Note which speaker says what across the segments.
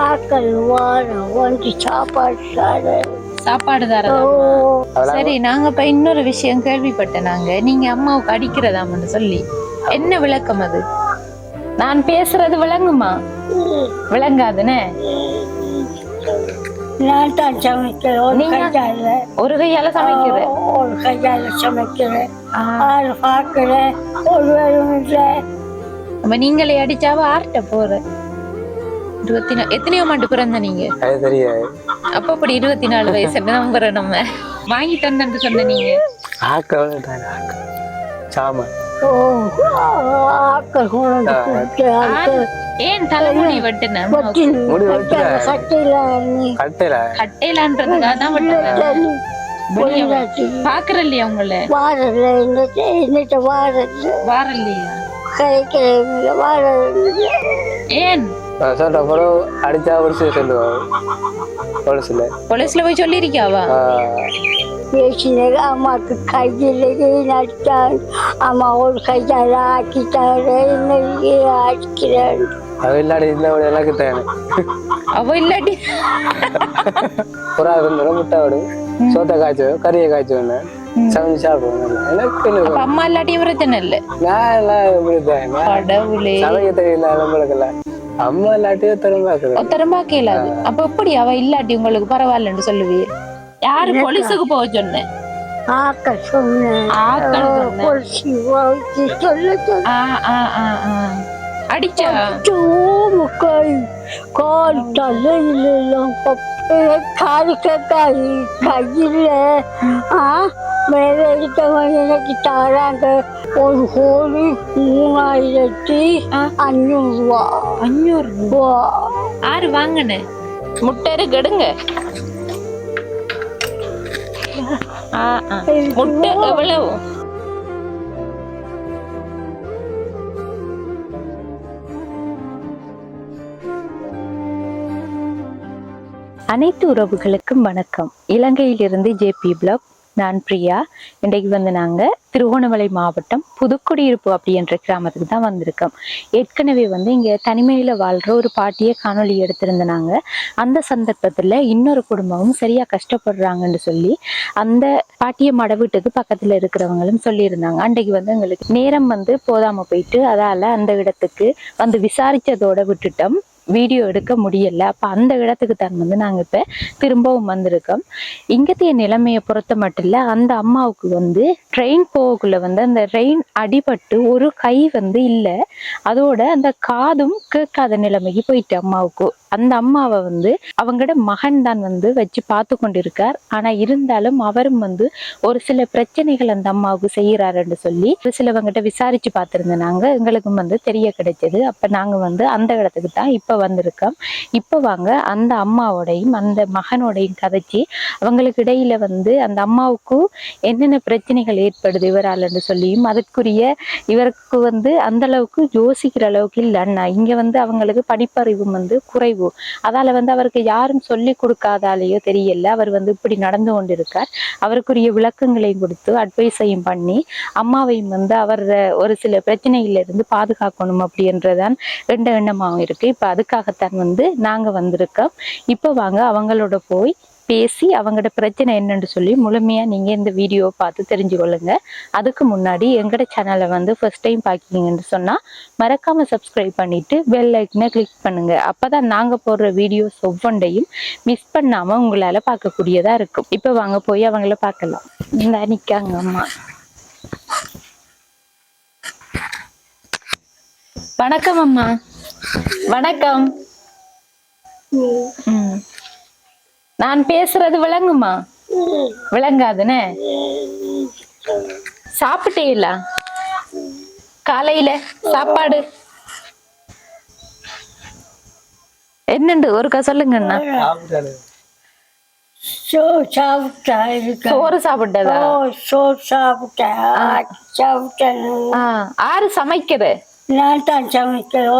Speaker 1: ஆக்கள் வாரம் ஒன்று
Speaker 2: சாப்பாடு தரதா? சரி, நாங்க இப்ப இன்னொரு விஷயம் கேள்விப்பட்டேன். நீங்க அம்மாவுக்கு அடிக்கிறதாமன்னு சொல்லி என்ன விளக்கம் அது? நான் பேசுறது விளங்குமா? விளங்காதுன்னு
Speaker 1: நான் தான் சமைக்கிறேன்.
Speaker 2: ஒரு கையால சமைக்கிறேன்,
Speaker 1: ஒரு கையால சமைக்கிறேன். ஆறு பாக்குறேன், ஒரு வேறும் இல்லை.
Speaker 2: அப்ப நீங்களே அடிச்சாவ ஆர்ட்ட போற 24 எத்தனையோ மாட்டு பிறந்த நீங்க? அப்ப அப்படி 24 வயசு நம்புற நம்ம வாங்கி தந்தன்னு சொன்ன நீங்க ஏன் தலைமுடி வெட்டுன? கட்டையிலான்றதுக்காக தான் பாக்குற இல்லையா உங்களை? வாரல்லையா? ஏன்
Speaker 3: அடிச்சா
Speaker 2: போலீஸ்ல போய் சொல்லிருக்காவா?
Speaker 1: பேசினது அம்மாவுக்கு கையில் நடித்தாள். அம்மா ஒரு கையால் ஆக்கிட்டாரு, அடிக்கிறாள்.
Speaker 3: அவ இல்லாடி எனக்கு தேவை.
Speaker 2: அவ இல்லாட்டி
Speaker 3: புறா முட்டை சோத்த காய்ச்சோ கறியை காய்ச்சோன்னு சமைச்சு சாப்பிடுவோம். எனக்கு
Speaker 2: அம்மா இல்லாட்டியும் பிரச்சனை இல்லை.
Speaker 3: நான் எல்லாம் சமைக்க தெரியல நம்மளுக்கு. அம்மா இல்லாட்டியும்
Speaker 2: திறம்பாக்க இல்லாது. அப்ப எப்படி அவ இல்லாட்டி உங்களுக்கு பரவாயில்லன்னு சொல்லுவி? யாரு போலீஸுக்கு போக சொன்னேன்? அடிச்சா
Speaker 1: கால் தலையில கையில மேல இருக்கவங்க எனக்கு தாராங்க 1,35,500 ரூபா.
Speaker 2: 500 ரூபா யாரு வாங்கின? முட்டை கெடுங்க. முட்டை எவ்வளவு? அனைத்து உறவுகளுக்கும் வணக்கம். இலங்கையிலிருந்து ஜேபி பிளாக். நான் பிரியா. இன்றைக்கு நாங்கள் திருகோணமலை மாவட்டம் புதுக்குடியிருப்பு அப்படின்ற கிராமத்துக்கு தான் வந்திருக்கோம். ஏற்கனவே இங்கே தனிமையில் வாழ்கிற ஒரு பாட்டியை காணொலி எடுத்திருந்தாங்க. அந்த சந்தர்ப்பத்தில் இன்னொரு குடும்பமும் சரியாக கஷ்டப்படுறாங்கன்னு சொல்லி அந்த பாட்டியை மட வீட்டுக்கு பக்கத்தில் இருக்கிறவங்களும் சொல்லியிருந்தாங்க. அன்றைக்கு எங்களுக்கு நேரம் போதாமல் போயிட்டு அதால் அந்த இடத்துக்கு விசாரித்ததோடு விட்டுட்டோம். வீடியோ எடுக்க முடியல. அப்போ அந்த இடத்துக்கு தான் நாங்கள் இப்போ திரும்பவும் வந்திருக்கோம். இங்கத்தைய நிலைமையை பொறுத்த மட்டும் இல்லை, அந்த அம்மாவுக்கு ட்ரெயின் போகக்குள்ள அந்த ட்ரெயின் அடிபட்டு ஒரு கை இல்லை, அதோட அந்த காதும் கேட்காத நிலைமைக்கு போயிட்டு அம்மாவுக்கு. அந்த அம்மாவை அவங்களோட மகன் தான் வச்சு பார்த்து கொண்டிருக்கார். ஆனால் இருந்தாலும் அவரும் ஒரு சில பிரச்சனைகள் அந்த அம்மாவுக்கு செய்கிறாருன்னு சொல்லி ஒரு சிலவங்கிட்ட விசாரிச்சு பார்த்துருந்தேன். எங்களுக்கும் தெரிய கிடைச்சது. அப்போ நாங்கள் அந்த இடத்துக்கு தான் இப்போ வந்திருக்கோம். இப்போ வாங்க அந்த அம்மாவோடையும் அந்த மகனோடையும் கதைச்சி அவங்களுக்கு இடையில அந்த அம்மாவுக்கு என்னென்ன பிரச்சனைகள் ஏற்படுது இவராலன்னு சொல்லியும் அதற்குரிய இவருக்கு அந்த அளவுக்கு யோசிக்கிற அளவுக்கு இல்லைன்னா இங்க அவங்களுக்கு படிப்பறிவும் குறைவு. அதால அவருக்கு யாரும் சொல்லி கொடுக்காதாலேயோ தெரியல, அவர் இப்படி நடந்து கொண்டிருக்கார். அவருக்குரிய விளக்கங்களையும் கொடுத்து அட்வைஸையும் பண்ணி அம்மாவையும் அவர் ஒரு சில பிரச்சனைகள்ல இருந்து பாதுகாக்கணும் அப்படின்றதான் எண்ணமாகவும் இருக்கு. இப்ப அதுக்காகத்தான் நாங்க வந்திருக்கோம். இப்போ வாங்க அவங்களோட போய் பேசி அவங்களோட பிரச்சனை என்னன்னு சொல்லி முழுமையா நீங்க இந்த வீடியோ பார்த்து தெரிஞ்சு கொள்ளுங்க. அதுக்கு முன்னாடி எங்களோட சேனலை ஃபர்ஸ்ட் டைம் பாக்கிங்கன்னு சொன்னா மறக்காம சப்ஸ்கிரைப் பண்ணிட்டு பெல் ஐக்கனை கிளிக் பண்ணுங்க. அப்பதான் நாங்க போடுற வீடியோஸ் ஒவ்வொன்றையும் மிஸ் பண்ணாம உங்களால பார்க்கக்கூடியதா இருக்கும். இப்ப வாங்க போய் அவங்கள பார்க்கலாம். இந்த நிக்காங்க அம்மா. வணக்கம் அம்மா. வணக்கம். நான் பேசுறது விளங்குமா? விளங்காதுன்னு சாப்பிட்டீங்களா? காலையில சாப்பாடு என்னண்டு ஒருக்கா சொல்லுங்கண்ணா. சோறு சாப்பிட்டதா? ஆறு சமைக்கிற?
Speaker 1: நான் தான் சமைக்கிறேன்.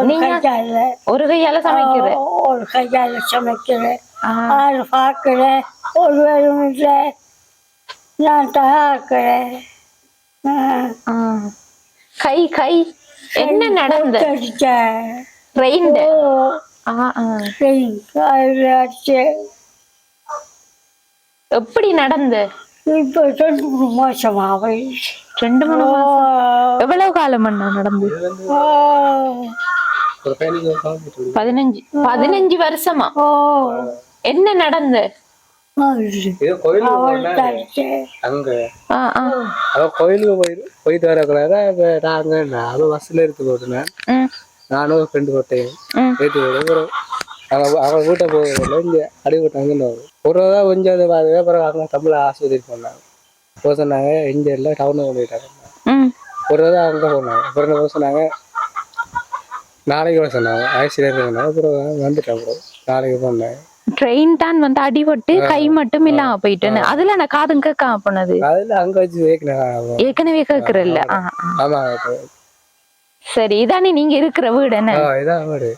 Speaker 2: ஒரு கையால சமைக்கிறேன்,
Speaker 1: ஒரு கையால சமைக்கிறேன். ஆறு பார்க்கிறேன், ஒரு வேறும் இல்லை. நான் தான் ஆக்குறேன்.
Speaker 2: கை கை என்ன நடந்தது?
Speaker 1: அடிச்சு
Speaker 2: எப்படி நடந்த
Speaker 1: இப்போ 2 மாசமா போயிடுச்சு.
Speaker 2: 2-3 மாசம். எவ்வளவு காலம் அண்ணா நடந்து? 15 வருஷமா? என்ன நடந்த?
Speaker 3: கோயிலுக்கு போயிட்டு வரக்கூடாது. நாங்க பஸ்ல எடுத்து போட்டுனேன். நானும் ஃப்ரெண்டு போட்டேன் ஏற்றி போடுறேன். அவங்க வீட்டை போகல இங்க அடிபட்டாங்க. ஒரு தான் கொஞ்சம் அப்புறம் அவங்க தமிழ் ஆஸ்பத்திரி போனாங்க. போக சொன்னாங்க இங்க இல்லை டவுனுக்கு போயிட்டாங்க. ஒரு தான் அங்கே போனாங்க. அப்புறம் போக சொன்னாங்க நாளைக்கு வர சொன்னாங்க. ஆக்சிடென்ட் அப்புறம் வந்துட்டேன். அப்புறம் நாளைக்கு போனேன்.
Speaker 2: ட்ரெயின் தான் வந்து அடிபட்டு கை மட்டும் இல்லாம போயிட்டேன்னு அதுல நான் காதும் கேட்காம போனது.
Speaker 3: அதுல அங்க வச்சு
Speaker 2: ஏற்கனவே கேட்கறல்ல.
Speaker 3: ஆமா.
Speaker 2: சரி இதானே நீங்க இருக்கிற வீடு? என்ன
Speaker 3: இதான் வீடு.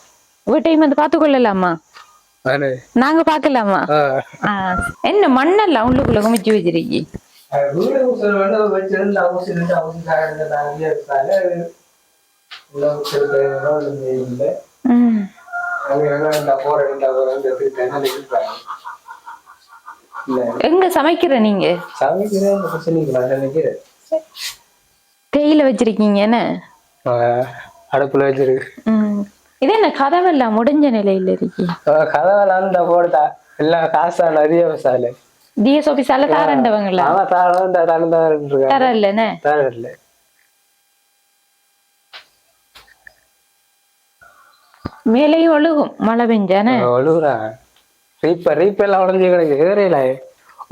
Speaker 2: வீட்டையும் வந்து பாத்து கொள்ளலாமா? நாங்க பாக்கலாமா? என்ன மண்ணெல்லாம் உள்ளுக்குள்ள குமிச்சு வச்சிருக்கி? எங்க சமைக்கிற நீங்க? தேயில வச்சிருக்கீங்க என்ன?
Speaker 3: அடுப்புல வச்சிருக்கு.
Speaker 2: இது என்ன கதவெல்லாம் முடிஞ்ச நிலையில இருக்கு?
Speaker 3: கதவெல்லாம் போடுதா எல்லாம் காசா நிறைய விசால
Speaker 2: டிஎஸ் ஆபீஸால தாரண்டவங்களா? தரலன்னு
Speaker 3: தரல.
Speaker 2: மேலையும் ஒழுகும் மழை பெஞ்சானே
Speaker 3: ஒழுகுறான். ரீப்ப எல்லாம் உடஞ்சி கிடக்கு. ஏறையில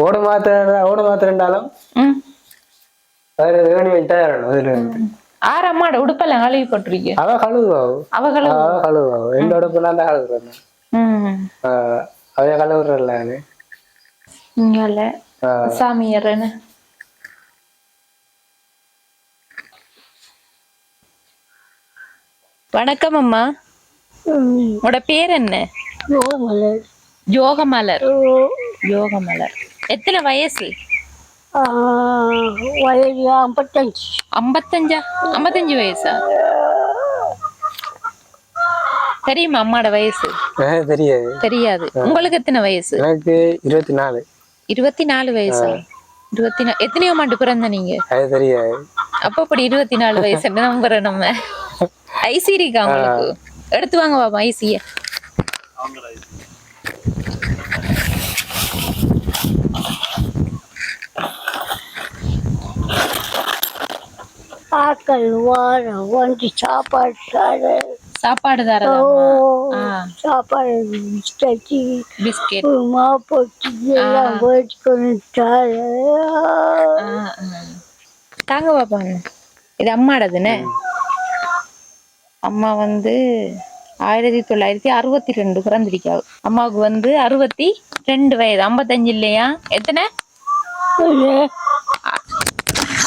Speaker 3: ஓட மாத்திரண்டாலும்
Speaker 2: ஆறம்மாட உடுப்பெல்லாம் கழுவி போட்டுருக்கீங்க.
Speaker 3: அவ கழுவா எந்த உடுப்புனா தான் கழுவுறேன். அவைய கழுவுறல
Speaker 2: இங்கல சாமியாரன்னு. வணக்கம் அம்மா. உங்களோட பேர் என்ன? யோகமலர். யோகமலர். எத்தனை வயசு? 55 வயசா? தெரியுமா அம்மாட வயசு? தெரியாது. உங்களுக்கு எத்தனை வயசு?
Speaker 3: எனக்கு 24.
Speaker 2: 24 வயசா? 24. எத்தனையோ ஆண்டு பிறந்த நீங்க? அப்ப அப்படி 24 வயசு நம்புறோம் நம்ம. ஐசி இருக்கா உங்களுக்கு? எடுத்து வாங்க பாப்பா ஐசிய.
Speaker 1: ஆக்கள் வார வந்து சாப்பாடு
Speaker 2: தரலாமா?
Speaker 1: சாப்பாடு
Speaker 2: பிஸ்கெட்
Speaker 1: போட்டு எல்லாம்
Speaker 2: தாங்க பாப்பாங்க. இது அம்மாடதுன்னு. அம்மா வந்து 1962 பிறந்திருக்காவு. அம்மாவுக்கு வந்து 62 வயது. 55 இல்லையா? எத்தனை?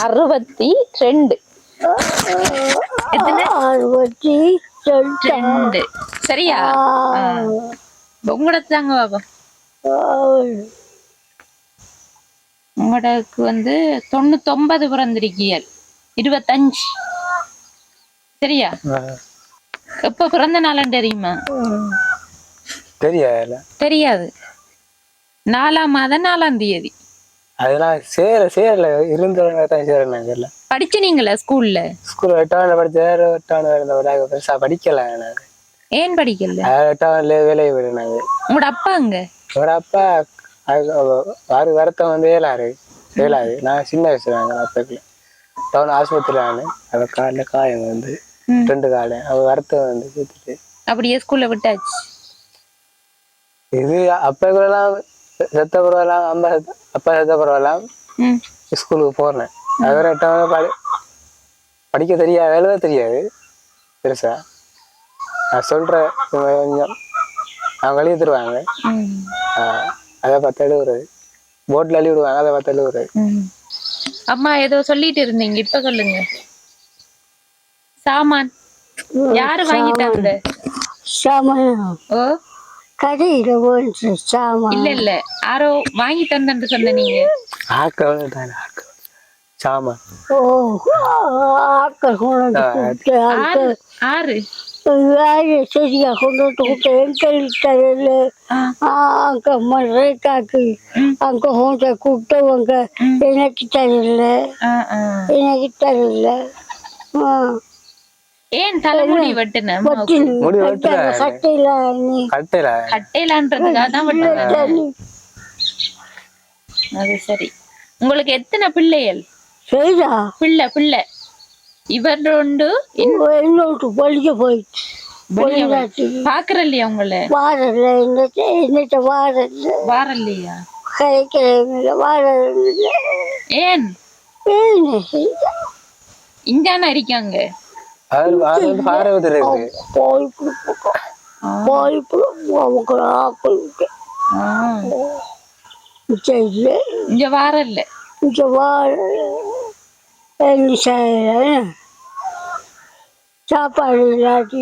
Speaker 2: 62. எத்தனை? 62. சரியா? உங்களோட தாங்க பாப்பா. உங்களுக்கு வந்து 99 பிறந்திருக்கியல். 25. சரியா? எப்ப பிறந்த நாளும் தெரியுமா? தெரியாது. 4ஆம் மாதம் 4ஆம் தேதி.
Speaker 3: அதெல்லாம் சேரல இருந்தவங்க தான் சேரல.
Speaker 2: படிச்சீங்களா ஸ்கூல்ல?
Speaker 3: 8ஆம் படிச்ச பெருசா படிக்கல.
Speaker 2: ஏன் படிக்கல?
Speaker 3: 8ஆம் வேலையை விடுனாங்க.
Speaker 2: உங்களோட அப்பா அங்க?
Speaker 3: உங்களோட அப்பா வருத்தம் வந்து ஏழாது. நான் சின்ன வயசுல அப்பாக்குல டவுன் ஆஸ்பத்திரி. அவ காலில் காயம் வந்து 2 காலம். அவ வருத்தம் வந்து சேர்த்துட்டு
Speaker 2: அப்படியே ஸ்கூல்ல விட்டாச்சு.
Speaker 3: இது அப்பாக்குலாம் செத்த பரவாயில்லாம். அப்பா செத்த பரவாயில்லாம். ஸ்கூலுக்கு போறேன். அது 8ஆம் படிக்க தெரியாது, எழுத தெரியாது பெருசா. நான் சொல்றேன் கொஞ்சம் அவங்க எழுதி தருவாங்க. அதை பார்த்து எழுதுறது. போர்ட்ல எழுதி விடுவாங்க. அதை பார்த்து எழுதுறது.
Speaker 2: அம்மா ஏதோ சொல்லிட்டு இருந்தீங்க, இப்ப சொல்லுங்க. சாமான் யாரு வாங்கிட்டாங்க? ஓ
Speaker 1: கடையில போச்சு சாமான்.
Speaker 2: இல்ல யாரோ வாங்கி தந்தன்னு சொன்ன நீங்க.
Speaker 3: சாமான்.
Speaker 1: ஆக்கள்
Speaker 2: ஆறு
Speaker 1: வேறு சரியா கொண்டு வந்து எங்களுக்கு அங்க மறைக்காக்கு அங்க கொண்டு கூப்பிட்டவங்க எனக்கு தரல எனக்கு தரல.
Speaker 2: ஏன் தலைமுடி வெட்டுன
Speaker 3: முடி வெட்டுற
Speaker 1: கட்டையில
Speaker 2: கட்டையிலான்றதுக்காக தான் வெட்டுன. அது சரி. உங்களுக்கு எத்தனை பிள்ளைகள்?
Speaker 1: சரிதா
Speaker 2: பிள்ளை பிள்ளை இவர் ரெண்டு
Speaker 1: இன்னொரு வெளிய போயிடுச்சு.
Speaker 2: பாக்குற இல்லையா உங்களை?
Speaker 1: வாரல என்னட்ட
Speaker 2: வாரல்லையா?
Speaker 1: கிடைக்கிறவங்கள வாரல.
Speaker 2: ஏன் இஞ்சானா இருக்காங்க? இங்க வாரல்ல
Speaker 1: சாப்பாடு இல்லாட்டி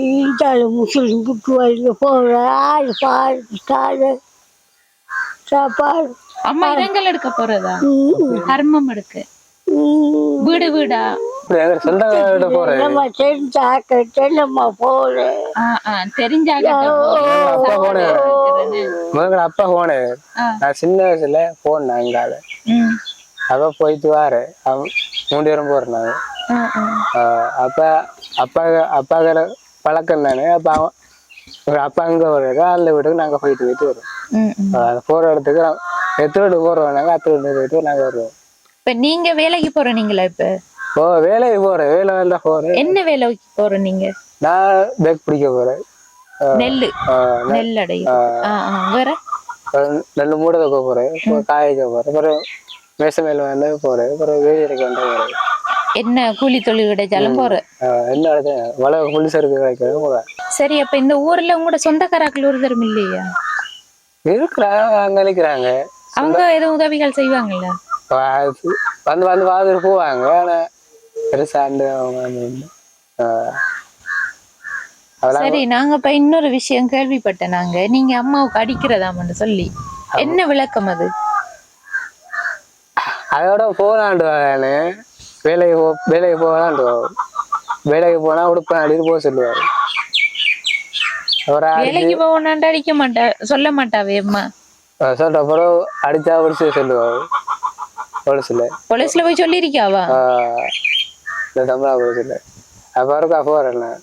Speaker 1: முஸ்லிம் குட்டு வழிய போற ஆள் பாரு சாப்பாடு.
Speaker 2: அம்மா இடங்கள் எடுக்க போறதா? கர்மம் எடுக்க வீடு வீடா
Speaker 1: தெரிஞ்சாக்கமா போறேன்.
Speaker 3: அப்பா போனு நான் சின்ன வயசுல போனேன். அப்ப போயிட்டு வாரு 3 பேரும் போறேன் நாங்க. அப்பா அப்பாக்கிற பழக்கம் தானே. அப்ப அப்பா அங்க வருது அந்த வீட்டுக்கு நாங்க போயிட்டு வரோம். போற இடத்துக்கு எத்தனை போறோம் நாங்க அத்தனை போயிட்டு நாங்க வருவோம்.
Speaker 2: இப்ப நீங்க வேலைக்கு போறீங்களா? இப்ப
Speaker 3: வேலைக்கு போறேன். வேலை வந்தா போறேன்.
Speaker 2: என்ன வேலைக்கு போற நீங்க?
Speaker 3: நான் பேக் பிடிக்க போறேன்.
Speaker 2: நெல் அடை வேற
Speaker 3: நெல் மூட வைக்க போறேன். காய்க்க போறேன். அப்புறம் மேச மேல வந்து போறேன். அப்புறம் வேலைக்கு வந்து போறேன்.
Speaker 2: என்ன கூலி தொழில் கிடைச்சாலும் போற?
Speaker 3: என்ன வள புலிசருக்கு கிடைக்கிறது போறேன்.
Speaker 2: சரி, அப்ப இந்த ஊர்ல உங்களோட சொந்தக்காராக்கள் ஒரு தரம் இல்லையா?
Speaker 3: இருக்கிறாங்க, அங்க நினைக்கிறாங்க.
Speaker 2: அவங்க எதுவும் உதவிகள் செய்வாங்கல்ல?
Speaker 3: வந்து வந்து வாதிட்டு போவாங்க. ஆனா பெருசா
Speaker 2: சரி, நாங்க இப்ப இன்னொரு விஷயம் கேள்விப்பட்டேன். நாங்க நீங்க அம்மாவுக்கு அடிக்கிறதாமன்னு சொல்லி என்ன விளக்கம் அது?
Speaker 3: அதோட போலாண்டு வேலைக்கு போகலாண்டு. வேலைக்கு போனா உடுப்பேன் அடிட்டு போக சொல்லுவாரு.
Speaker 2: வேலைக்கு போனாண்டு அடிக்க மாட்டா, சொல்ல மாட்டாவே அம்மா.
Speaker 3: சொல்ற அப்புறம் அடிச்சா ஒடிச்சு சொல்லுவாரு.
Speaker 2: போலீஸ்ல போய் சொல்லிருக்காவா?
Speaker 3: தமிழா போலீஸ்ல அப்ப போறேன்.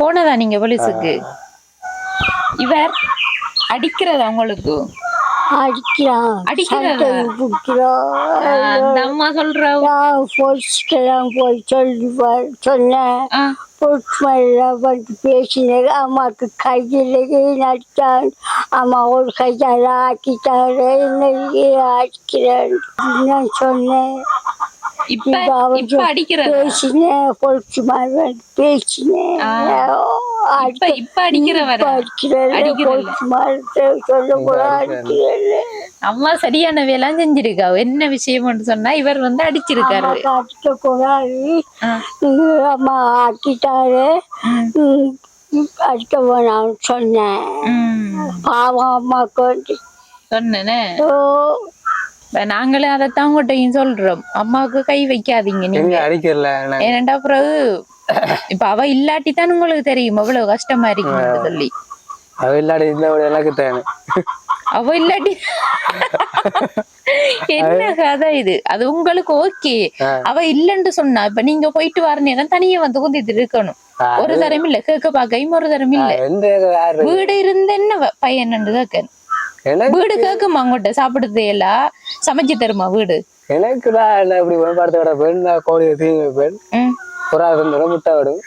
Speaker 2: போனதா நீங்க போலீஸுக்கு? இவர் அடிக்கிறதா உங்களுக்கு? அம்மா சொல்றாங்க
Speaker 1: போய் சொன்னேன். பேசினேன். அம்மாக்கு கையில் அடித்தான். அம்மா ஒரு கையால் ஆக்கிட்டாரு. அடிக்கிறேன் நான் சொன்னேன். பேசினேன். பொலிச்சு மாதிரி பேசினேன்.
Speaker 2: அம்மா சரியான வேலை செஞ்சிருக்கா. என்ன விஷயம் சொன்னா இவர் வந்து அடிச்சிருக்காரு.
Speaker 1: அடிக்க கூடாது, அம்மா ஆக்கிட்டாரு, அடிக்க வேணாம் சொன்னேன். பாவம் அம்மாக்கு
Speaker 2: சொன்னேனே. நாங்களே அதைத்தான் உங்கள்கிட்டையும் சொல்றோம், அம்மாவுக்கு கை வைக்காதீங்க நீங்க அடிக்கல. ஏனண்டா பிறகு இப்ப அவ இல்லாட்டி தான் உங்களுக்கு தெரியும் அவ்வளவு கஷ்டமா இருக்குன்னு சொல்லி.
Speaker 3: அவ இல்லாட்டி எனக்கு தேவை.
Speaker 2: அவ இல்லாட்டி என்ன கதை இது? அது உங்களுக்கு ஓகே. அவ இல்லன்னு சொன்னா இப்ப நீங்க போயிட்டு வர நேரம் தனியா வந்து குந்திட்டு இருக்கணும். ஒரு தரம் இல்ல கேட்க பாக்கையும் ஒரு தரம் இல்ல. வீடு இருந்த என்ன பையன் கேட்கணும். வீடு கேக்குமா அங்கோட்ட சாப்பிடுறது எல்லாம் சமைச்சு தருமா வீடு?
Speaker 3: எனக்குதான் இப்படி படத்தோட பெண் கோழி தீங்க பெண் புறா இருந்தோம், முட்டை விடும்,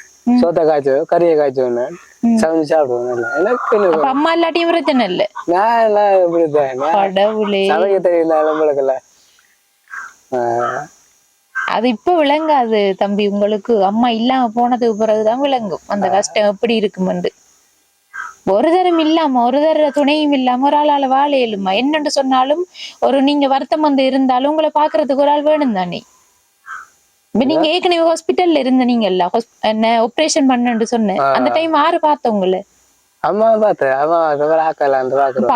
Speaker 3: சோத்த காய்ச்சுவோம், கறியை காய்ச்சுவோம், சமைச்சு சாப்பிடுவோம். எனக்கு
Speaker 2: அம்மா இல்லாட்டியும் பிரச்சனை இல்ல.
Speaker 3: நான் எல்லாம் இப்படிதான் சமைக்க தெரியல நம்மளுக்குல்ல.
Speaker 2: அது இப்ப விளங்காது தம்பி உங்களுக்கு. அம்மா இல்லாம போனதுக்கு பிறகுதான் விளங்கும் அந்த கஷ்டம் எப்படி இருக்குமெண்டு. ஒரு தரம் இல்லாம ஒரு தர துணையும் இல்லாம ஒரு ஆளால வாழ இயலுமா? என்னன்னு சொன்னாலும் ஒரு நீங்க வருத்தம் வந்து இருந்தாலும் உங்களை பாக்குறதுக்கு ஒரு ஆள் வேணும் தானே. இப்ப நீங்க ஏற்கனவே ஹாஸ்பிட்டல்ல இருந்த நீங்க இல்ல என்ன ஆபரேஷன் பண்ணு சொன்னேன், அந்த டைம் யாரு பார்த்த உங்களை?
Speaker 3: அம்மா பார்த்தேன்.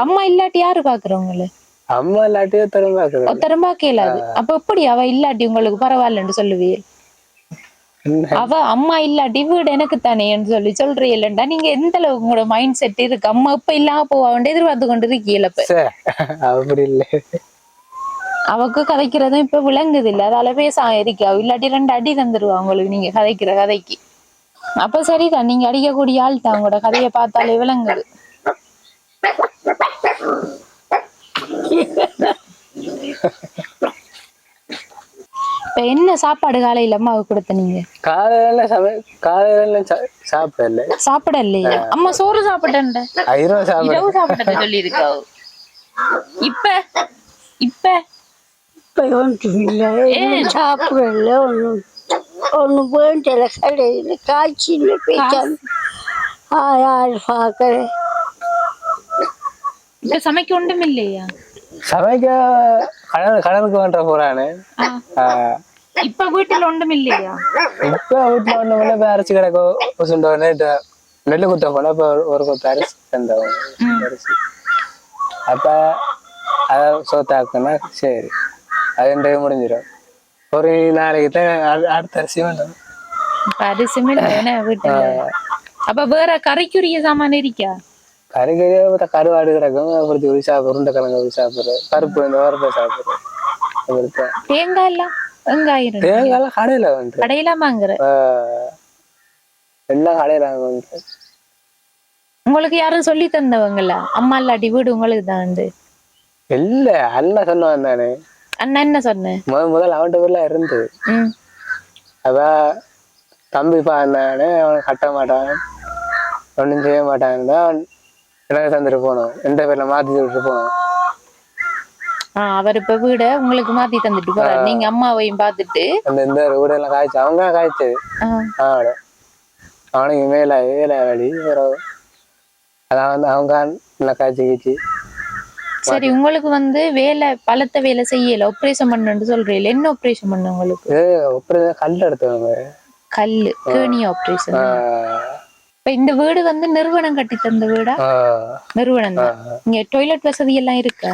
Speaker 2: அம்மா இல்லாட்டி யாரு பாக்குறவங்கள?
Speaker 3: அம்மா இல்லாட்டி
Speaker 2: ஒருத்தரம் பாக்க இயலாது. அப்ப எப்படி அவ இல்லாட்டி உங்களுக்கு பரவாயில்லன்னு சொல்லுவீங்க? அவ அம்மா இல்லாட்டி வீடு எனக்கு தானேன்னு சொல்லி சொல்றீங்களா? நீங்க எந்த அளவுக்கு உங்களோட மைண்ட் செட் இருக்கு? அம்மா இப்ப இல்லாம போவா எதிர்பார்த்து கொண்டு இருக்கீங்கள?
Speaker 3: அப்படி இல்லை,
Speaker 2: அவக்கு கதைக்கிறதும் இப்ப விளங்குது இல்ல, அதால பேச இருக்கா. இல்லாட்டி 2 அடி தந்துருவா உங்களுக்கு நீங்க கதைக்கிற கதைக்கு. அப்ப சரிதான், நீங்க அடிக்கக்கூடிய ஆள் தான். உங்களோட கதையை பார்த்தாலே விளங்குது. இப்ப என்ன சாப்பாடு காலையில அம்மாவுக்கு கொடுத்த நீங்க?
Speaker 3: காலையில சாப்பிடல
Speaker 2: இல்லையா? அம்மா சோறு சாப்பிட்டேன் இரவு சாப்பிட்டேன்னு சொல்லி இருக்கா. இப்ப இப்ப
Speaker 1: இப்ப ஒன்றும் சாப்பிடல, ஒன்னும் வேண்டல. கடையில் காய்ச்சின்னு பேச்சாம யாரு பார்க்கறேன்.
Speaker 2: இப்ப சமைக்க ஒன்றும் இல்லையா?
Speaker 3: சமைக்க கடனுக்கு வேண்ட போறானு.
Speaker 2: இப்ப வீட்டுல ஒன்றும் இல்லையா?
Speaker 3: இப்ப வீட்டுல ஒண்ணு போய் அரைச்சு கிடக்கும். நெல்லு குத்த போனா இப்ப ஒரு கொத்த அரிசி தந்தவங்க அரிசி. அப்ப அத சோத்தாக்குன்னா சரி, அது இன்றைக்கு முடிஞ்சிடும். ஒரு நாளைக்கு தான் அடுத்த அரிசி வேண்டாம்.
Speaker 2: அரிசி வீட்டுல. அப்ப வேற கறிக்குரிய சாமான் இருக்கா?
Speaker 3: கறிக்கறியா கருவாடு கிடக்கும், அப்புறம் சாப்பிடுற உருண்டைக்கிழங்கு சாப்பிடுற, பருப்பு இந்த வரப்ப சாப்பிடுற.
Speaker 2: தேங்காய் எல்லாம்
Speaker 3: தேங்காய் கடையில வந்து
Speaker 2: கடையில வாங்குற
Speaker 3: எல்லாம் கடையில வந்து.
Speaker 2: உங்களுக்கு யாரும் சொல்லி தந்தவங்கள? அம்மா இல்லாட்டி வீடு உங்களுக்கு தான்?
Speaker 3: இல்ல, அண்ணன் சொன்னவன் தானே.
Speaker 2: அண்ணா என்ன சொன்னேன்?
Speaker 3: முதல் அவன்கிட்ட வீட்டுல இருந்து அதான் தம்பி பாருந்தானே, அவன் கட்ட மாட்டான், ஒன்னும் செய்ய மாட்டான் தான் எனக்கு தந்துட்டு போனோம். 2 பேர்ல மாத்தி விட்டு போனோம்.
Speaker 2: அவர் இப்ப வீட உங்களுக்கு மாத்தி தந்துட்டு போறாரு. நீங்க அம்மாவையும் பாத்துட்டு
Speaker 3: இந்த வீடெல்லாம் காய்ச்சி அவங்க காய்ச்சது. அவனுக்கு மேல வழி அதான் வந்து அவங்க நல்லா காய்ச்சி கீச்சு.
Speaker 2: சரி, உங்களுக்கு வந்து வேலை பலத்த வேலை செய்யல, ஆபரேஷன் பண்ணு சொல்றீங்க. என்ன ஆபரேஷன் பண்ண உங்களுக்கு?
Speaker 3: கல் எடுத்தவங்க.
Speaker 2: கல்லு கேணி ஆபரேஷன். இப்ப இந்த வீடு வந்து நிறுவனம் கட்டி தந்த வீடா? நிறுவனம் தான். இங்க டாய்லெட் வசதி எல்லாம் இருக்கா?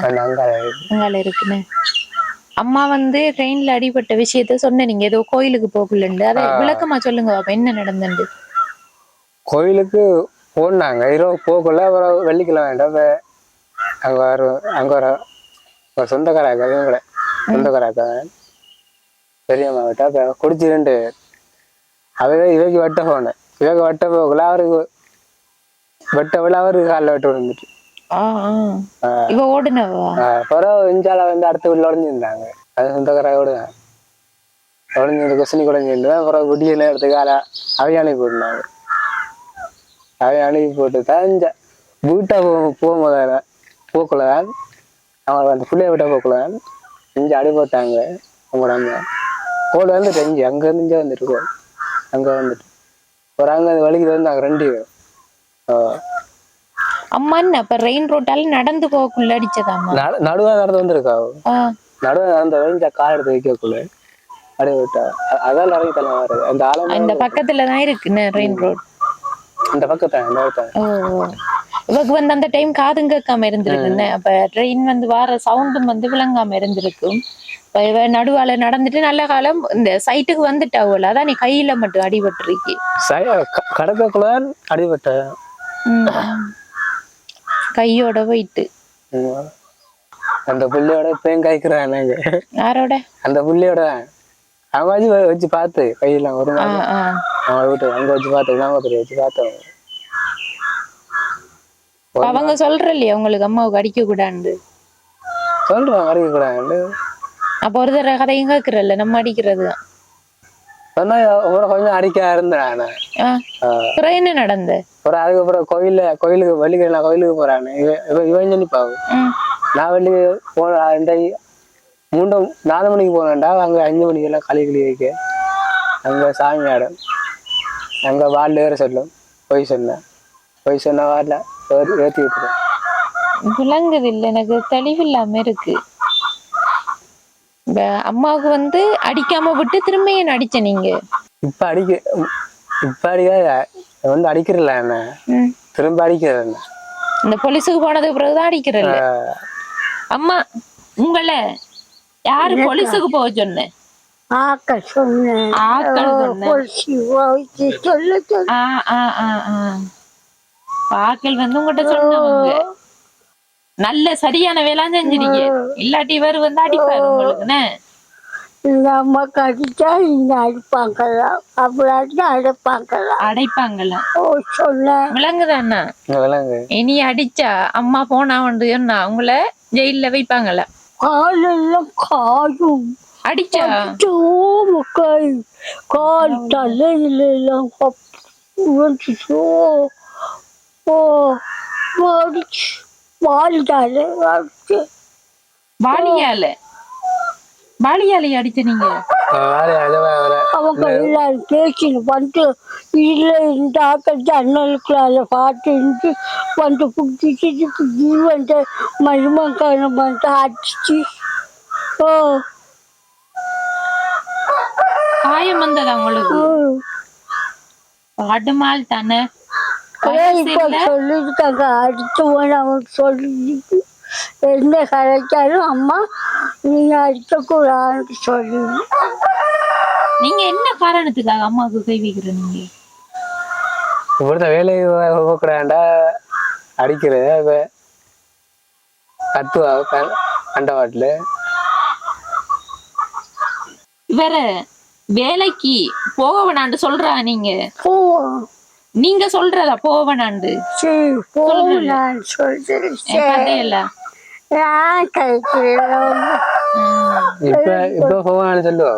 Speaker 2: அங்கால இருக்குன்னு. அம்மா வந்து ட்ரெயின்ல அடிபட்ட விஷயத்த சொன்ன, நீங்க ஏதோ கோயிலுக்கு போகலன்னு, அதை விளக்கமா சொல்லுங்க பாப்பா, என்ன நடந்தது?
Speaker 3: கோயிலுக்கு போனாங்க, இரவு போகல. அப்புறம் வெள்ளிக்கிழமை வேண்டாம் அங்க ஒரு சொந்தக்காராக்க இவங்க சொந்தக்காராக்க பெரியம்மா விட்டா குடிச்சிருந்து இவைக்கு வெட்ட போனேன். இவங்க வெட்ட போகல, அவருக்கு வெட்ட விட அவருக்கு காலில் வெட்ட விழுந்துட்டு இஞ்சால வந்து அடுத்த வீட்டுல உடஞ்சிருந்தாங்க. அது சொந்தக்காரோட உடஞ்சி கொசனி குடஞ்சிருந்தேன். அப்புறம் குடியில இடத்துக்கு அவை அனுப்பி போட்டுனாங்க. அவை அனுப்பி போட்டு தஞ்ச வீட்டை போகும்போது போக்குலதான் அவங்க அந்த பிள்ளைய விட்ட போக்குலதான் இஞ்சி அடி போட்டாங்க. அவங்களோட அம்மா கோடு வந்துட்டு இஞ்சி அங்க இருந்து இங்கே வந்துட்டு கோடு அங்க வந்துட்டு ஒரு அங்க வலிக்கு வந்தாங்க 2 பேரும்.
Speaker 2: அம்மா என்ன அப்ப ரெயின் ரோட்டால நடந்து போக்குள்ள அடிச்சதாம்மா?
Speaker 3: நடுவா நடந்து வந்திருக்கா. நடுவா நடந்த கால் எடுத்து வைக்கக்குள்ள அடி விட்டா. அதான் இறங்கி தலை வருது. அந்த ஆழம்
Speaker 2: இந்த பக்கத்துலதான் இருக்குன்னு ரெயின் ரோட்.
Speaker 3: இந்த பக்கத்தான் இந்த பக்கத்தான்.
Speaker 2: இவக்கு வந்து அந்த டைம் காதும் கேட்காம இருந்திருக்குன்னு. அப்ப ட்ரெயின் வந்து வார சவுண்டும் வந்து விளங்காம இருந்திருக்கும். நடுவால நடந்துட்டு நல்ல காலம் இந்த சைட்டுக்கு வந்துட்டாவுல, அதான் நீ கையில மட்டும் அடிபட்டுருக்கு.
Speaker 3: கடற்குள்ள அடிபட்ட
Speaker 2: கையோட போயிட்டு
Speaker 3: அந்த புள்ளியோட இப்பயும் காய்க்கிறாங்க.
Speaker 2: யாரோட?
Speaker 3: அந்த புள்ளியோட அவங்க வச்சு பார்த்து கையெல்லாம் ஒரு அவங்க வீட்டு அங்க வச்சு பார்த்து கிராமத்துல வச்சு பார்த்தவங்க.
Speaker 2: அவங்க சொல்ற இல்லையா உங்களுக்கு அம்மாவுக்கு அடிக்க கூடாது?
Speaker 3: சொல்றாங்க அடிக்க கூடாது.
Speaker 2: அப்ப ஒரு தடவை கதையும் கேட்கறல்ல, நம்ம அடிக்கிறதுதான்
Speaker 3: கொஞ்சம் அடிக்க இருந்தேன்.
Speaker 2: என்ன நடந்த
Speaker 3: அதுக்கப்புறம் கோயிலுக்கு வெள்ளிக்கிழமை கோயிலுக்கு போறானு இவன் சொன்னிப்பாவு. நான் வெள்ளிக்கு போன 4 மணிக்கு போனேன்டா. அங்க 5 மணிக்கு எல்லாம் களி வைக்க அங்க சாமி ஆடும். அங்க வார்டு ஏற சொல்லும். பொய் சொன்ன வார்ல ஏற்றி விட்டுரும்.
Speaker 2: விளங்குது இல்ல, எனக்கு தெளிவில்லாம இருக்கு. அம்மாவுக்கு வந்து அடிக்காம விட்டு திரும்ப ஏன் அடிச்ச நீங்க? இப்ப
Speaker 3: வந்து அடிக்கிறல என்ன திரும்ப அடிக்கிறது என்ன?
Speaker 2: இந்த போலீஸுக்கு போனதுக்கு பிறகுதான் அடிக்கிறல்ல. அம்மா உங்களை யாரு போலீஸுக்கு போக சொன்ன?
Speaker 1: ஆக்கள் சொன்னேன்.
Speaker 2: ஆக்கள் சொன்னேன்.
Speaker 1: பொலிச்சு போயிட்டு சொல்ல சொல்ல.
Speaker 2: ஆக்கள் வந்து உங்ககிட்ட சொன்னவங்க நல்ல சரியான வேலை செஞ்சிருக்க. இல்லாட்டி இவர் வந்து அடிப்பாரு உங்களுக்குன்னு.
Speaker 1: இந்த அம்மா கடிச்சா இங்க அடிப்பாங்களா, அப்படி அடைப்பாங்களா?
Speaker 2: அடைப்பாங்களா?
Speaker 1: ஓ சொல்ல
Speaker 2: விளங்குதாண்ணா?
Speaker 3: விளங்கு.
Speaker 2: இனி அடிச்சா அம்மா போனா உண்டு உங்களை ஜெயில வைப்பாங்களா?
Speaker 1: காலெல்லாம் காயும்.
Speaker 2: அடிச்சா
Speaker 1: மக்கள் கால் தலையில எல்லாம் வந்துச்சோ. ஓ அடிச்சு வாலிட்டாலே அடிச்சு.
Speaker 2: வாலியாலே அடிச்ச நீங்க?
Speaker 1: அவங்க எல்லாரும் பேசின்னு வந்து இல்லை இந்த ஆக்கள் ஜன்னலுக்குள்ள பார்த்து வந்து பிடிச்சிட்டு வந்து மருமக்கான வந்து அடிச்சு. ஓ
Speaker 2: காயம் வந்ததா உங்களுக்கு? பாட்டுமால் தானே
Speaker 1: இப்ப சொல்லிருக்காங்க. அடுத்து அவன் சொல்லிட்டு என்ன கரைச்சாலும் அம்மா நீங்க அடிக்கக்கூடாதுன்னு சொல்லி.
Speaker 2: நீங்க என்ன காரணத்துக்காக அம்மாவுக்கு கை வைக்கிற? நீங்க
Speaker 3: இவ்வளோ வேலையை போக்குறாண்டா அடிக்கிறது கத்துவா கண்டவாட்டில்.
Speaker 2: வேற வேலைக்கு போக வேணாண்டு சொல்றா? நீங்க சொல்றதா போக வேணாண்டு?
Speaker 3: இப்ப போவான்னு சொல்லுவா.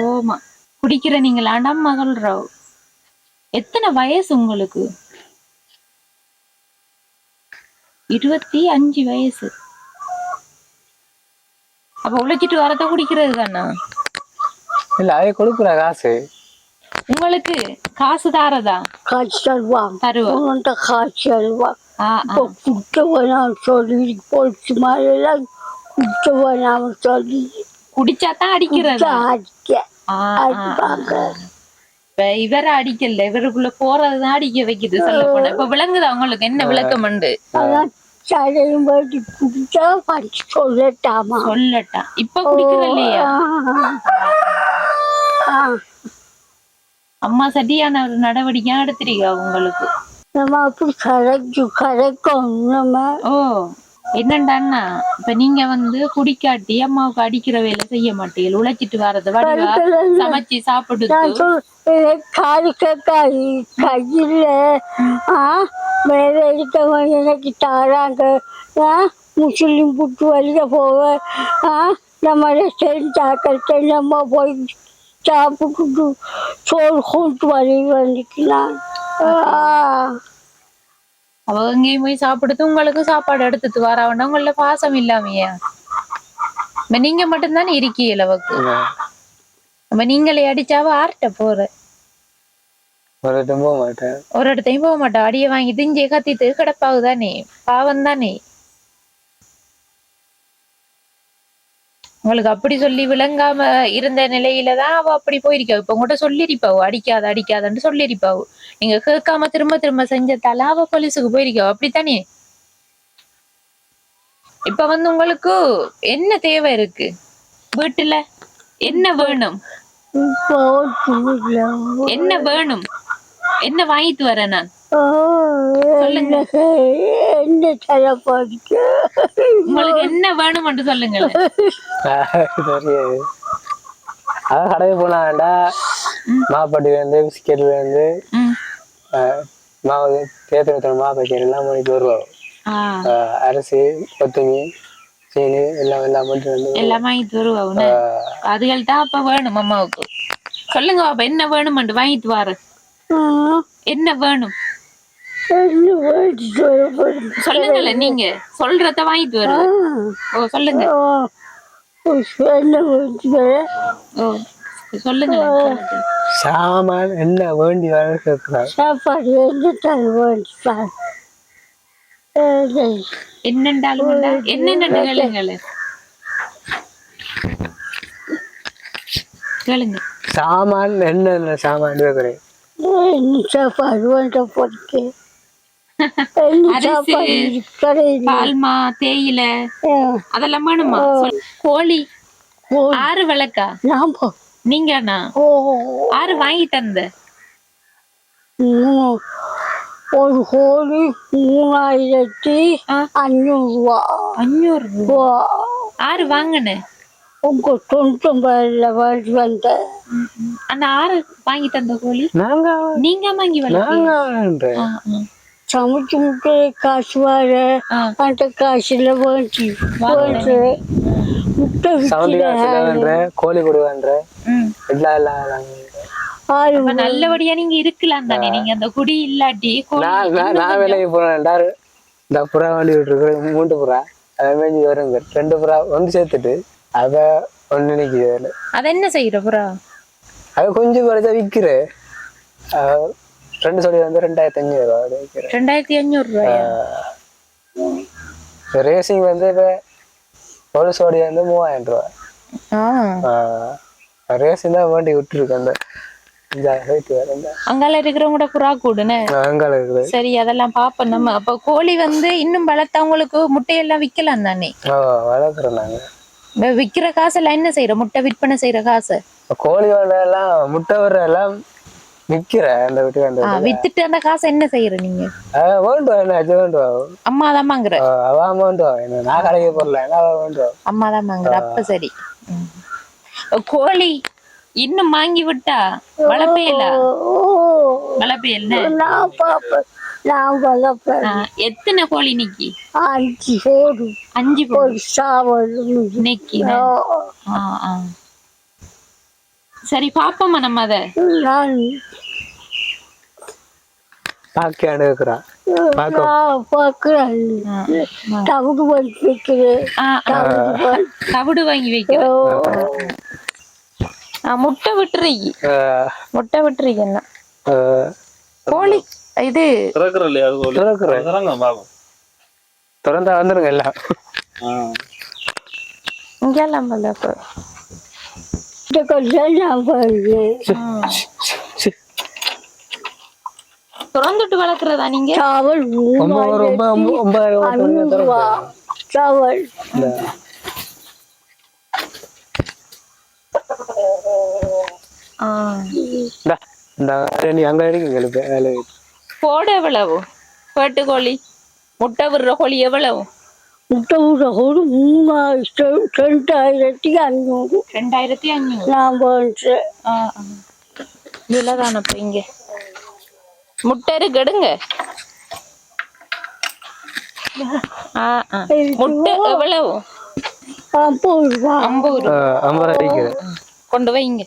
Speaker 2: ஓமா குடிக்கிற நீங்களாண்ட அம்மா சொல்றா. எத்தனை வயசு உங்களுக்கு? 25 வயசு. அப்ப உழைச்சிட்டு வரத குடிக்கிறது தானா?
Speaker 3: இல்ல அதை கொடுக்குற காசு.
Speaker 2: உங்களுக்கு காசு தாரதா?
Speaker 1: காசு தருவா. காசு தருவா. சொல்லி போச்சு மாதிரிலாம் சொல்லி
Speaker 2: குடிச்சாதான் அடிக்கிறதா? இவர அடிக்கல, இவருக்குள்ள போறதுதான் அடிக்க வைக்குது. சொல்ல போன இப்ப விளங்குதா உங்களுக்கு என்ன விளக்கம் உண்டு? சொல்லட்டாமா? சொல்லட்டா. இப்ப குடிக்கிற இல்லையா? அம்மா சரியான ஒரு நடவடிக்கை எடுத்துறீங்க உங்களுக்கு.
Speaker 1: அப்படி கரைக்கும்.
Speaker 2: ஓ என்னண்டான்னா இப்ப நீங்க வந்து குடிக்காட்டி அம்மாவுக்கு அடிக்கிற வேலை செய்ய மாட்டீங்க. உழைச்சிட்டு வர்றது வடிவா சமைச்சு சாப்பிட்டு
Speaker 1: கையில வேற இருக்கவங்க எனக்கு தாராங்க. முஸ்லிம் புட்டு வழிய போவ நம்ம செஞ்சாக்க நம்ம போய் சாப்பிட்டு சோறு கூட்டு வழி வந்துக்கலாம்.
Speaker 2: அவ எங்கேயும் போய் சாப்பிடுத்து உங்களுக்கு சாப்பாடு எடுத்துட்டு வரவனா உங்கள பாசம் இல்லாமையா? நீங்க மட்டும்தானே இருக்கீங்க அவக்கு. அப்ப நீங்களே அடிச்சாவ ஆர்ட்ட போற? ஒரு இடத்தையும் போக மாட்டா. அடிய வாங்கி திஞ்சி கத்திட்டு கிடப்பாவுதானே? பாவம் தானே உங்களுக்கு. அப்படி சொல்லி விளங்காம இருந்த நிலையிலதான் அவ அப்படி போயிருக்காவு. இப்ப உங்கள்கிட்ட சொல்லிருப்பாவு அடிக்காதன்னு சொல்லிருப்பாவு. நீங்க கேட்காம திரும்ப திரும்ப செஞ்சதால அவ போலீஸுக்கு போயிருக்காவு. அப்படித்தானே? இப்ப வந்து உங்களுக்கு என்ன தேவை இருக்கு வீட்டுல? என்ன வேணும்? என்ன வேணும்? என்ன வாங்கிட்டு வரேன் நான்? சொல்லுங்க. உங்களுக்கு என்ன வேணும் சொல்லுங்க.
Speaker 3: அதான் கடைக்கு போனாண்டா மாப்பாட்டி வந்து பிஸ்கெட் வந்து மாவு தேர்த்து மாப்பாக்கீரை எல்லாம் பண்ணிட்டு வருவோம். அரிசி கொத்தமல்லி சீனி எல்லாம் மட்டும் வந்து
Speaker 2: எல்லாம் வாங்கிட்டு வருவோம். அதுகள் தான் அப்ப வேணும் அம்மாவுக்கு. சொல்லுங்க பாப்பா என்ன வேணும் வாங்கிட்டு வாரு. என்ன வேணும் சொல்லுங்கல்ல. நீங்க சொல்றத வாங்கிட்டு வருவேன். ஓ சொல்லுங்க. சொல்லுங்க.
Speaker 3: சாமான் என்ன வேண்டி
Speaker 1: சாப்பாடு
Speaker 2: என்னண்டாலும் என்னென்ன கேளுங்க. கேளுங்க.
Speaker 3: சாமான் என்ன சாமான் கேக்குறேன்.
Speaker 1: சாப்பாடு போட்டு என்ன
Speaker 2: அரிசி,
Speaker 1: சாப்பாடு கடையில்
Speaker 2: பால்மா, தேயிலை அதெல்லாம் வேணுமா? கோழி ஆறு விளக்கா
Speaker 1: நான்
Speaker 2: நீங்கண்ணா ஆறு வாங்கி தந்த
Speaker 1: ஒரு கோழி 3500
Speaker 2: 500 ஆறு வாங்கினேன்.
Speaker 1: உங்க சொந்தம் வாங்கி வந்தேன்.
Speaker 2: அந்த ஆறு வாங்கி தந்த கோழி
Speaker 3: நாங்க
Speaker 2: நீங்க வாங்கி
Speaker 3: நாங்க
Speaker 1: சமைச்சு முட்டை காசு வர அந்த காசுல வாங்கி முட்டை
Speaker 3: கோழி கொடுவான்ற
Speaker 2: நல்லபடியா நீங்க இருக்கலாம் தானே. நீங்க அந்த குடி இல்லாட்டி
Speaker 3: நான் வேலைக்கு போனேன்டா. இந்த புறா வண்டி விட்டுருக்கு 3 புறா அதை மேஞ்சி வருங்க 2 புறா வந்து சேர்த்துட்டு அத ஒண்ணு நிக்குது.
Speaker 2: அத என்ன செய்யற புறா?
Speaker 3: அது கொஞ்சம் குறைச்சா விக்கிறேன். 2 சொல்லி வந்து 2500 விக்கிறேன்.
Speaker 2: 2500 ரூபாயா?
Speaker 3: ரேசிங் வந்து இப்ப ஒரு சோடி வந்து 3000 ரூபாய். ரேசிங் தான் வண்டி விட்டுருக்கு. அந்த
Speaker 2: அங்கால இருக்கிறவங்க புறா கூடுன்னு சரி அதெல்லாம் பாப்போம் நம்ம. அப்ப கோழி வந்து இன்னும் வளர்த்தவங்களுக்கு முட்டையெல்லாம் விக்கலாம் தானே?
Speaker 3: வளர்க்குறோம்.
Speaker 2: விக்கிற காசெல்லாம் என்ன செய்யற? முட்டை விற்பனை செய்யற காசு
Speaker 3: கோழி எல்லாம் முட்டை வர எல்லாம் விக்கிறேன். அந்த வீட்டுக்கு
Speaker 2: வித்துட்டு அந்த காசை என்ன செய்யற நீங்க? அம்மா தான் வாங்குற.
Speaker 3: நான் கடைக்கு போடல
Speaker 2: அம்மா தான் வாங்குற. அப்ப சரி. கோழி இன்னும் வாங்கி விட்டா வளர்ப்பேல எத்தனை கோழி நிக்கி? 5 நிக்கி. சரி பாப்போமா நம்ம அத தவிடு வாங்கி வைக்கிறேன். முட்டை விட்டுறீங்க. முட்டை விட்டுறீங்க என்ன கோழி இது
Speaker 3: திறந்தா வந்துருங்க எல்லாம்.
Speaker 2: இங்கெல்லாம் திறந்துட்டு வளர்க்குறதா நீங்க? போட எவ்வளவு பேட்டு கோழி? முட்டை விடுற கோழி எவ்வளவு?
Speaker 1: முட்டை விடுற கோழி 2500.
Speaker 2: 2500
Speaker 1: நான் போன்றேன்.
Speaker 2: இவ்வளவுதானப்ப இங்க முட்டை இருக்கு எடுங்க. முட்டை எவ்வளவு?
Speaker 1: 50
Speaker 2: ரூபாய். கொண்டு வைங்க.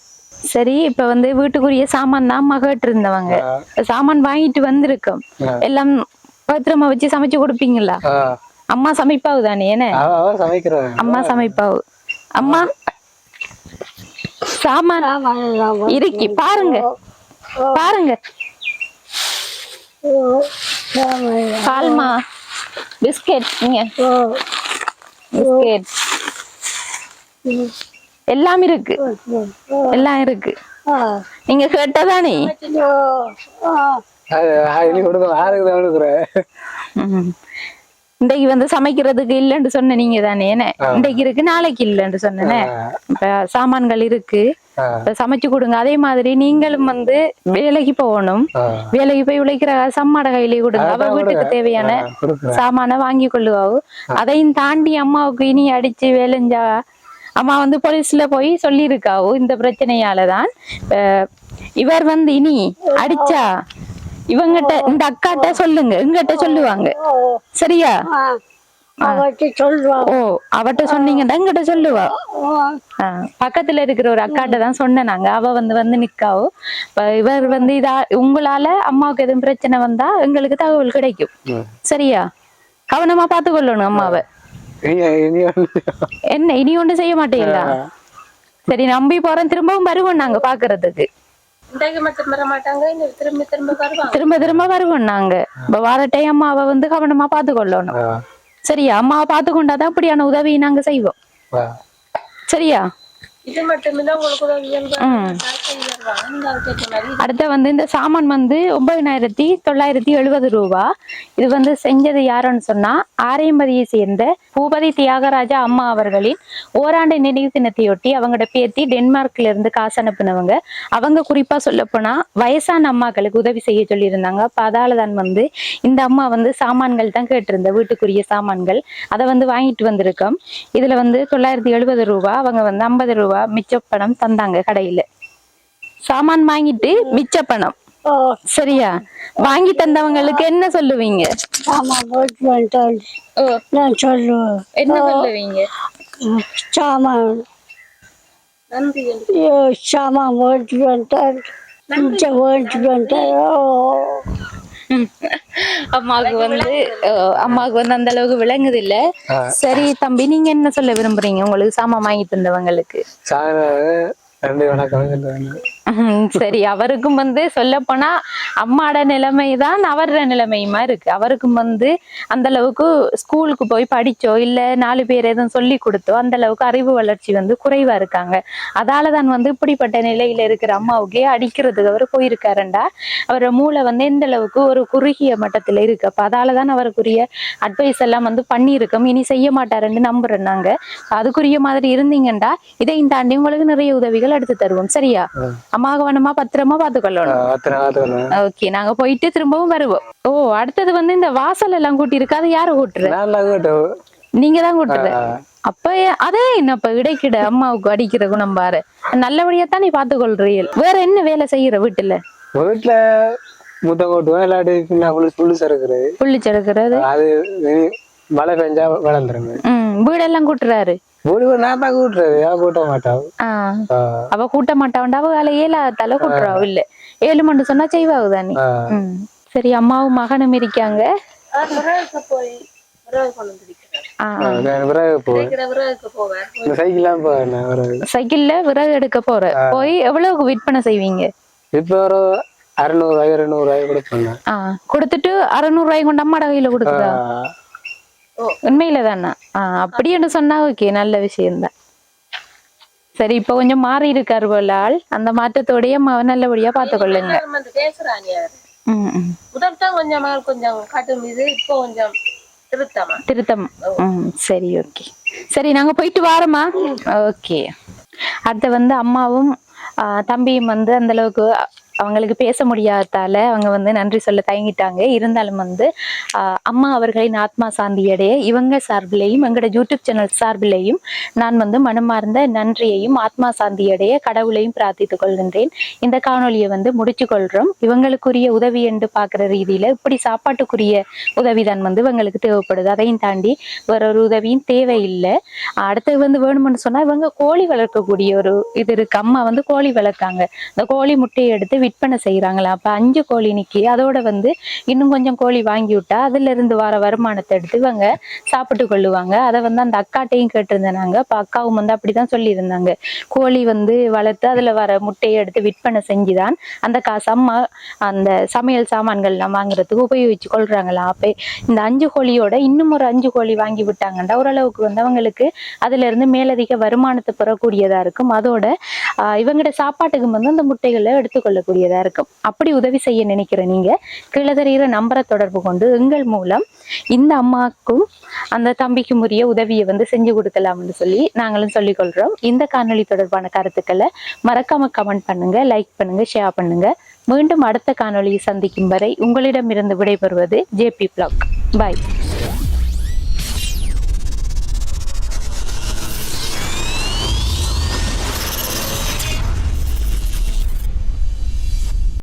Speaker 2: சரி இப்ப வந்து வீட்டுக்குரிய சாமான் தான் மகட்டு இருந்தவங்க சாமான் வாங்கிட்டு வந்திருக்கோம். எல்லாம் பத்திரமா வச்சு சமைச்சு கொடுப்பீங்களா? அம்மா சமைப்பாவு தானே? என்ன அம்மா சமைப்பாவு. அம்மா சாமான் இருக்கி பாருங்க பாருங்க. பால்மா பிஸ்கெட் பிஸ்கெட் எல்லாம் இருக்கு. எல்லாம் இருக்கு. நீங்க கேட்டதானே? இன்றைக்கு வந்து சமைக்கிறதுக்கு இல்லைன்னு சொன்ன நீங்க தானே? என்ன இன்றைக்கு இருக்கு நாளைக்கு இல்லைன்னு சொன்னேனே. இப்ப சாமான்கள் இருக்கு சமைச்சு கொடுங்க. அதே மாதிரி நீங்களும் வந்து வேலைக்கு போகணும். வேலைக்கு போய் உழைக்கிற சம்மாட கையிலேயே கொடுங்க. அவ வீட்டுக்கு தேவையான சாமான வாங்கி கொள்ளுவாவு. அதையும் தாண்டி அம்மாவுக்கு இனி அடிச்சு வேலைஞ்சா அம்மா வந்து போலீஸ்ல போய் சொல்லியிருக்காவோ இந்த பிரச்சனையாலதான் இவர் வந்து இனி அடிச்சா இவங்கிட்ட இந்த அக்காட்ட சொல்லுங்க எங்கிட்ட சொல்லுவாங்க. சரியா? ஓ அவட்ட சொன்னீங்கன்னா எங்கிட்ட சொல்லுவா. பக்கத்துல இருக்கிற ஒரு அக்காட்ட தான் சொன்னாங்க. அவ வந்து நிக்காவோ. இவர் வந்து இதா உங்களால அம்மாவுக்கு எதுவும் பிரச்சனை வந்தா எங்களுக்கு தகவல் கிடைக்கும். சரியா? கவனமா பாத்து கொள்ளணும் அம்மாவை. என்ன இனி ஒண்ணு செய்ய மாட்டீங்களா? சரி நம்பி போறோம். திரும்பவும் வருவோம் நாங்க பாக்குறதுக்கு. திரும்ப திரும்ப வருவோம் நாங்க. வார டைம் அம்மாவை வந்து கவனமா பாத்து கொள்ளணும். சரியா? அம்மாவை பாத்து கொண்டாதான் அப்படியான உதவி நாங்க செய்வோம். சரியா? இது மட்டும் அடுத்த வந்து இந்த சாமான் வந்து 9,970 ரூபா. இது வந்து செஞ்சது யாருன்னு சொன்னா ஆரையம்பதியை சேர்ந்த பூபதி தியாகராஜா அம்மா அவர்களின் ஓராண்டு நினைவு தினத்தையொட்டி அவங்களோட பேத்தி டென்மார்க்ல இருந்து காசு அனுப்புனவங்க. அவங்க குறிப்பா சொல்ல போனா வயசான அம்மாக்களுக்கு உதவி செய்ய சொல்லி இருந்தாங்க. அப்ப அதாலதான் வந்து இந்த அம்மா வந்து சாமான்கள் தான் கேட்டிருந்த வீட்டுக்குரிய சாமான்கள் அதை வந்து வாங்கிட்டு வந்திருக்கோம். இதுல வந்து 970 ரூபா, அவங்க வந்து 50 ரூபா மிச்ச பணம் தந்தாங்க கடையில. சாமான் வாங்கிட்டு மிச்ச பணம் சரியா வாங்கி தந்தவங்களுக்கு என்ன சொல்லுவீங்க?
Speaker 1: சாமான் போட்டு வந்துட்டாள். நான் சொல்லுவேன்.
Speaker 2: என்ன சொல்லுவீங்க?
Speaker 1: சாமான் சாமான் போட்டு வந்துட்டாள். மிச்சம் போட்டு வந்துட்டாள்.
Speaker 2: அம்மாவுக்கு வந்து அந்த அளவுக்கு விளங்குது இல்ல. சரி தம்பி, நீங்க என்ன சொல்ல விரும்புறீங்க உங்களுக்கு சாமான் வாங்கி தந்தவங்களுக்கு? சரி, அவருக்கும் வந்து சொல்ல போனா அம்மாட நிலைமைதான் அவரோட நிலைமையுமா இருக்கு. அவருக்கும் வந்து அந்த அளவுக்கு ஸ்கூலுக்கு போய் படிச்சோ இல்ல 4 பேர் எதுவும் சொல்லி கொடுத்தோ அந்த அளவுக்கு அறிவு வளர்ச்சி வந்து குறைவா இருக்காங்க. அதாலதான் வந்து இப்படிப்பட்ட நிலையில இருக்கிற அம்மாவுக்கே அடிக்கிறதுக்கு அவர் போயிருக்காருண்டா அவரோட மூளை வந்து எந்த அளவுக்கு ஒரு குறுகிய மட்டத்துல இருக்கு. அப்ப அதாலதான் அவருக்குரிய அட்வைஸ் எல்லாம் வந்து பண்ணியிருக்கோம். இனி செய்ய மாட்டாருன்னு நம்புறோம் நாங்க. அதுக்குரிய மாதிரி இருந்தீங்கண்டா இதையும் தாண்டி உங்களுக்கு நிறைய உதவிகள் எடுத்து தருவோம். சரியா? அம்மாவுக்கு வேணுமா பத்திரமா பாத்துக்கொள்ளணும். ஓகே, நாங்க போயிட்டு திரும்பவும் வருவோம். ஓ, அடுத்தது வந்து இந்த வாசல் எல்லாம் கூட்டி இருக்கு, அது யாரு கூட்டுற? நீங்க தான் கூட்டுற. அப்ப அதே என்னப்ப இடைக்கிட அம்மாவுக்கு அடிக்கிற குணம் பாரு. நல்லபடியா தான் நீ பாத்துக்கொள்றீள். வேற என்ன வேலை செய்யற வீட்டுல? புள்ளி சறுக்குறது,
Speaker 3: மழை பெஞ்சா வளர்ந்துருங்க.
Speaker 2: வீடெல்லாம் கூட்டுறாரு.
Speaker 3: நான் தான் கூட்டுறது, கூட்ட மாட்டான்.
Speaker 2: அவ கூட்ட மாட்டான்டா, அவ வேலை 7 தலை கூட்டுறாவ இல்ல 7 மண்டு சொன்னா செய்வாகுதானே. சரி, அம்மாவும் மகனும் இருக்காங்க. சைக்கிள்ல விறகு எடுக்க போற. போய் எவ்வளவுக்கு விற்பனை செய்வீங்க?
Speaker 3: இப்ப ஒரு 600 கொடுப்பேன்.
Speaker 2: கொடுத்துட்டு 600 ரூபாய் கொண்டு அம்மாட கையில கொடுக்குதா? உண்மையில தானே? அப்படின்னு சொன்னா ஓகே, நல்ல விஷயம்தான். சரி, இப்ப கொஞ்சம் மாறி இருக்காரு போல ஆள். அந்த மாற்றத்தோடய நல்லபடியா பாத்துக்கொள்ளுங்க. திருத்தம். சரி, ஓகே. சரி, நாங்க போயிட்டு வாரோமா? ஓகே. அடுத்து வந்து அம்மாவும் தம்பியும் வந்து அந்த அளவுக்கு அவங்களுக்கு பேச முடியாததால அவங்க வந்து நன்றி சொல்ல தயங்கிட்டாங்க. இருந்தாலும் வந்து அம்மா அவர்களின் ஆத்மா சாந்தியடைய இவங்க சார்பிலையும் எங்களோட யூடியூப் சேனல் சார்பிலையும் நான் வந்து மனமார்ந்த நன்றியையும் ஆத்மா சாந்தியடைய கடவுளையும் பிரார்த்தித்துக் கொள்கின்றேன். இந்த காணொலியை வந்து முடிச்சு கொள்றோம். இவங்களுக்குரிய உதவி என்று பாக்குற ரீதியில இப்படி சாப்பாட்டுக்குரிய உதவிதான் வந்து இவங்களுக்கு தேவைப்படுது. அதையும் தாண்டி வேற ஒரு உதவியும் தேவையில்லை. அடுத்தது வந்து வேணும்னு சொன்னா இவங்க கோழி வளர்க்கக்கூடிய ஒரு இது இருக்கு. அம்மா வந்து கோழி வளர்க்காங்க. இந்த கோழி முட்டையை எடுத்து விற்பனை செய்யறாங்களா. அப்ப 5 கோழி நிக்கி அதோட வந்து இன்னும் கொஞ்சம் கோழி வாங்கி விட்டா அதுல இருந்து வர வருமானத்தை எடுத்து இவங்க சாப்பிட்டு கொள்ளுவாங்க. அதை வந்து அந்த அக்காட்டையும் கேட்டிருந்தாங்க. அப்ப அக்காவும் வந்து அப்படிதான் சொல்லி இருந்தாங்க. கோழி வந்து வளர்த்து அதுல வர முட்டையை எடுத்து விற்பனை செஞ்சுதான் அந்த காசு அம்மா அந்த சமையல் சாமான்கள் எல்லாம் வாங்குறதுக்கு உபயோகிச்சு கொள்றாங்களா. அப்ப இந்த 5 கோழியோட இன்னும் ஒரு 5 கோழி வாங்கி விட்டாங்கன்னா ஓரளவுக்கு வந்து அவங்களுக்கு அதுல இருந்து மேலதிக வருமானத்தை பெறக்கூடியதா இருக்கும். அதோட இவங்களோட சாப்பாட்டுக்கு வந்து அந்த முட்டைகளை எடுத்துக்கொள்ளக்கூடியதா இருக்கும். அப்படி உதவி செய்ய நினைக்கிற நீங்க கீழே தெரிகிற நம்பரை தொடர்பு கொண்டு எங்கள் மூலம் இந்த அம்மாக்கும் அந்த தம்பிக்கும் உரிய உதவியை வந்து செஞ்சு கொடுக்கலாம்னு சொல்லி நாங்களும் சொல்லிக் கொள்றோம். இந்த காணொலி தொடர்பான கருத்துக்களை மறக்காம கமெண்ட் பண்ணுங்க, லைக் பண்ணுங்க, ஷேர் பண்ணுங்க. மீண்டும் அடுத்த காணொலியை சந்திக்கும் வரை உங்களிடமிருந்து விடைபெறுவது JP Vlog. பாய்.